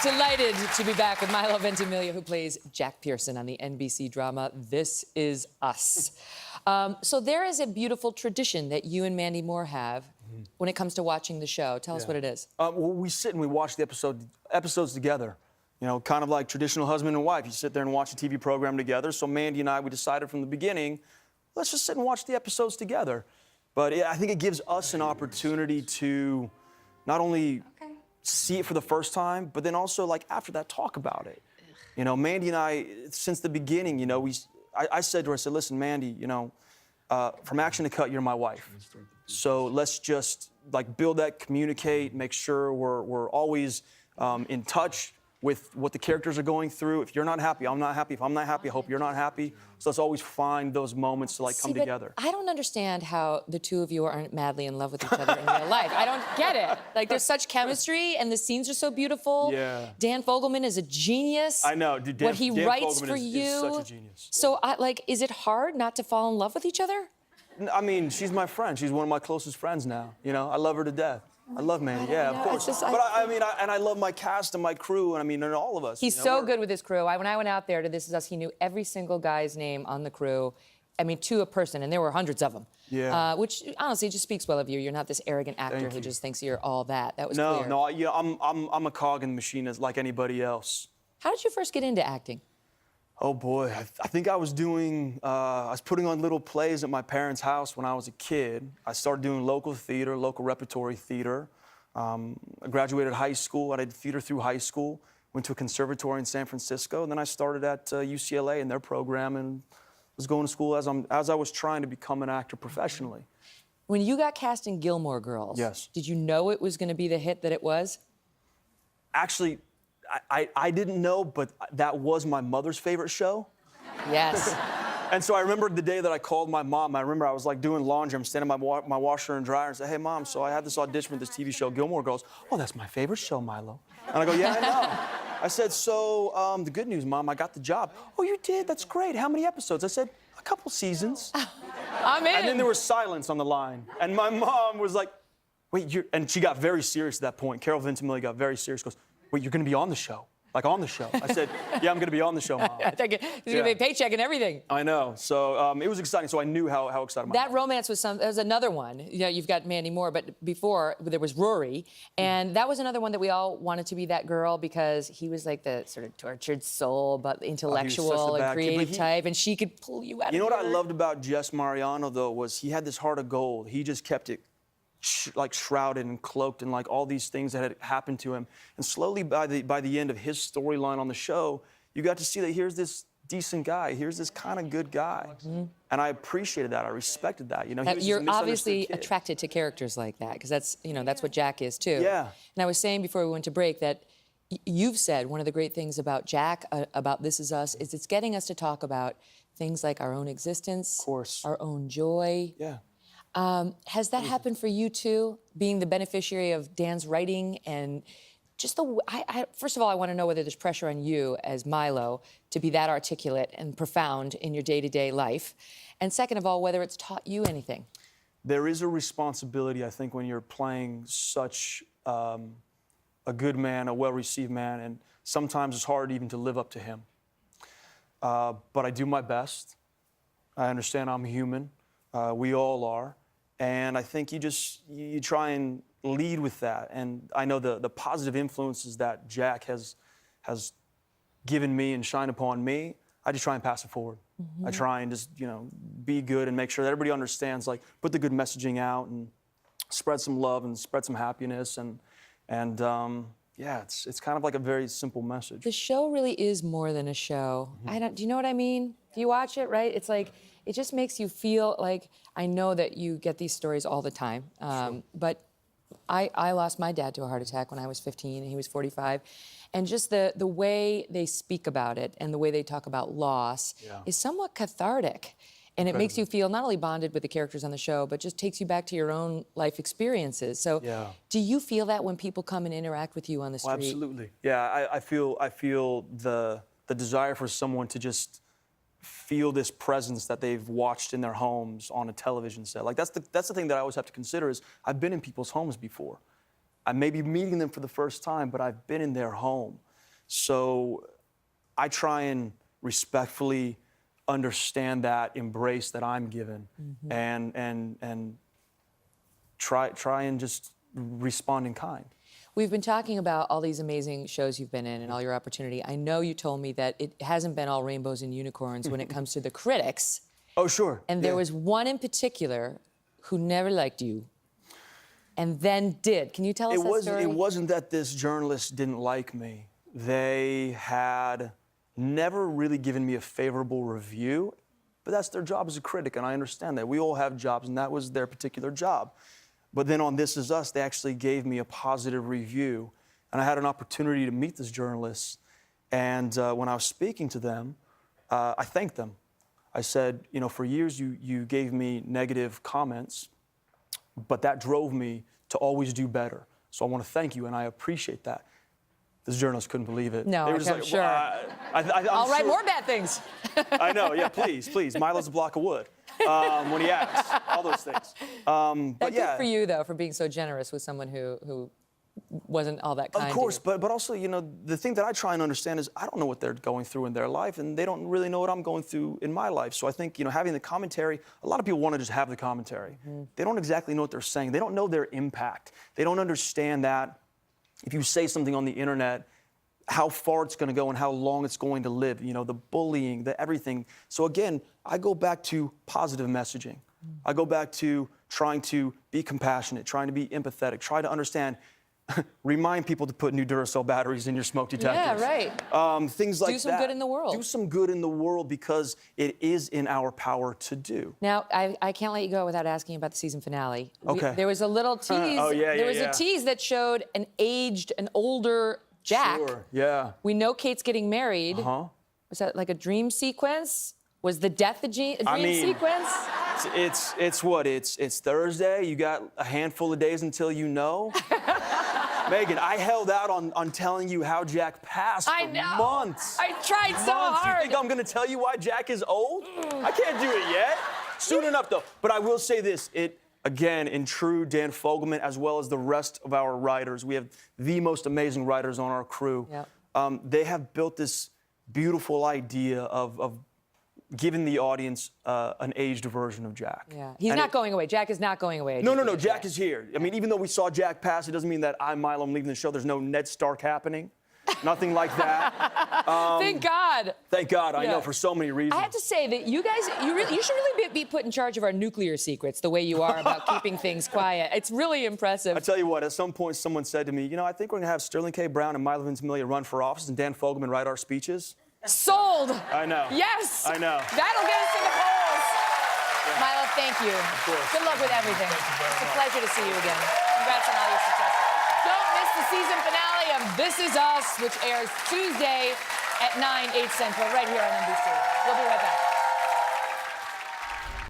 Delighted to be back with Milo Ventimiglia, who plays Jack Pearson on the NBC drama This Is Us. So there is a beautiful tradition that you and Mandy Moore have when it comes to watching the show. Tell us what it is. Well, we sit and we watch the episodes together. You know, kind of like traditional husband and wife. You sit there and watch a TV program together. So Mandy and I, we decided from the beginning, let's just sit and watch the episodes together. But I think it gives us an opportunity to not only see it for the first time, but then also, like, after that, talk about it. You know, Mandy and I, since the beginning, you know, I said to her, I said, listen, Mandy, you know, from action to cut, you're my wife. So let's just, like, build that, communicate, make sure we're always in touch with what the characters are going through. If you're not happy, I'm not happy. If I'm not happy, I hope you're not happy. So let's always find those moments to, like, come together. I don't understand how the two of you aren't madly in love with each other in real life. I don't get it. Like, there's such chemistry, and the scenes are so beautiful. Yeah. Dan Fogelman is a genius. I know. Dude, what he Dan writes Fogelman for is you. such a genius. So, like, is it hard not to fall in love with each other? I mean, she's my friend. She's one of my closest friends now. You know, I love her to death. I love Mandy, yeah, of course. But I mean, I love my cast and my crew, and I mean, and all of us. He's so good with his crew. When I went out there to This Is Us, he knew every single guy's name on the crew. I mean, to a person, and there were hundreds of them. Yeah. Which honestly just speaks well of you. You're not this arrogant actor who just thinks you're all that. That was clear. No, you know, I'm a cog in the machine as like anybody else. How did you first get into acting? Oh boy, I think I was putting on little plays at my parents' house when I was a kid. I started doing local theater, local repertory theater. I graduated high school. I did theater through high school. Went to a conservatory in San Francisco, and then I started at UCLA in their program and was going to school as I was trying to become an actor professionally. When you got cast in Gilmore Girls, yes, did you know it was going to be the hit that it was? Actually, I didn't know, but that was my mother's favorite show. Yes. And so I remember the day that I called my mom. I remember I was like doing laundry. I'm standing by my washer and dryer and said, hey, Mom, so I had this audition for this TV show, Gilmore Girls. Oh, that's my favorite show, Milo. And I go, yeah, I know. I said, so the good news, Mom, I got the job. Oh, you did? That's great. How many episodes? I said, a couple seasons. I'm in. And then there was silence on the line. And my mom was like, wait, and she got very serious at that point. Carol Ventimiglia got very serious. Goes, wait, you're going to be on the show? Like, on the show? I said, yeah, I'm going to be on the show, Mom. He's going to be a paycheck and everything. I know. So it was exciting. So I knew how excited I was. That romance was there was another one. You know, you've got Mandy Moore, but before there was Rory. And that was another one that we all wanted to be that girl because he was like the sort of tortured soul, but intellectual and creative type. And she could pull you out of You know what I loved about Jess Mariano, though, was he had this heart of gold. He just kept it like shrouded and cloaked and like all these things that had happened to him. And slowly by the end of his storyline on the show, you got to see that here's this decent guy, here's this kind of good guy. And I appreciated that, I respected that. You know, he was you're just a obviously misunderstood kid. attracted to characters like that, because that's, you know, that's what Jack is too. Yeah. And I was saying before we went to break that you've said one of the great things about Jack, about This Is Us, is it's getting us to talk about things like our own existence, Of course. our own joy. Yeah. Has that happened for you too, being the beneficiary of Dan's writing and just first of all, I want to know whether there's pressure on you as Milo to be that articulate and profound in your day-to-day life. And second of all, whether it's taught you anything. There is a responsibility, I think, when you're playing such a good man, a well-received man, and sometimes it's hard even to live up to him. But I do my best. I understand I'm human. We all are. And I think you try and lead with that. And I know the positive influences that Jack has given me and shined upon me, I just try and pass it forward. I try and just, you know, be good and make sure that everybody understands, like, put the good messaging out and spread some love and spread some happiness. And yeah, it's kind of like a very simple message. The show really is more than a show. Do you know what I mean? Do you watch it, right? It's like, it just makes you feel like, I know that you get these stories all the time, but I lost my dad to a heart attack when I was 15 and he was 45. And just the way they speak about it and the way they talk about loss is somewhat cathartic. And it makes you feel not only bonded with the characters on the show, but just takes you back to your own life experiences. So do you feel that when people come and interact with you on the street? Well, absolutely. Yeah, I feel the desire for someone to just feel this presence that they've watched in their homes on a television set. Like, that's the thing that I always have to consider is I've been in people's homes before. I may be meeting them for the first time, but I've been in their home. So I try and respectfully understand that embrace that I'm given, and try and just respond in kind. We've been talking about all these amazing shows you've been in and all your opportunity. I know you told me that it hasn't been all rainbows and unicorns when it comes to the critics. Oh, sure. And there was one in particular who never liked you and then did. Can you tell us that story? It wasn't that this journalist didn't like me. They had never really given me a favorable review, but that's their job as a critic, and I understand that. We all have jobs, and that was their particular job. But then on This Is Us, they actually gave me a positive review, and I had an opportunity to meet this journalist. And when I was speaking to them, I thanked them. I said, you know, for years you gave me negative comments, but that drove me to always do better. So I want to thank you, and I appreciate that. This journalist couldn't believe it. No, they were just I'm like, sure. I'll write more bad things. I know, yeah, please. Milo's a block of wood when he asks, all those things. But yeah. Good for you, though, for being so generous with someone who wasn't all that kind. Of course, to you. but also, you know, the thing that I try and understand is I don't know what they're going through in their life, and they don't really know what I'm going through in my life. So I think, you know, having the commentary, a lot of people want to just have the commentary. They don't exactly know what they're saying. They don't know their impact. They don't understand that if you say something on the internet, how far it's going to go and how long it's going to live, you know, the bullying, the everything. So again, I go back to positive messaging. I go back to trying to be compassionate, trying to be empathetic, try to understand, remind people to put new Duracell batteries in your smoke detectors. Yeah, right. Things like that. Do some good in the world. Do some good in the world because it is in our power to do. Now, I can't let you go without asking about the season finale. Okay. There was a little tease. There was a tease that showed an older Jack. Sure, yeah. We know Kate's getting married. Was that like a dream sequence? Was the death a dream sequence? It's Thursday. You got a handful of days until you know. Megyn, I held out on telling you how Jack passed for months. I tried so hard. You think I'm going to tell you why Jack is old? I can't do it yet. Soon enough, though. But I will say this. Again, in true Dan Fogelman, as well as the rest of our writers, we have the most amazing writers on our crew. Yep. They have built this beautiful idea of giving the audience an aged version of Jack. Yeah, he's not going away. Jack is not going away. No. Jack is here. I mean, even though we saw Jack pass, it doesn't mean that Milo, I'm leaving the show. There's no Ned Stark happening. Nothing like that. Thank God. Thank God. I know, for so many reasons. I have to say that you guys, you should really be put in charge of our nuclear secrets the way you are about keeping things quiet. It's really impressive. I tell you what, at some point someone said to me, you know, I think we're going to have Sterling K. Brown and Milo Ventimiglia run for office and Dan Fogelman write our speeches. Sold. I know. Yes. I know. That'll get us to the polls. Yeah. Milo, thank you. Of course. Good luck with everything. It's a pleasure to see you again. Congrats on all your success. Don't miss the season finale of This Is Us, which airs Tuesday at 9, 8 Central, right here on NBC. We'll be right back.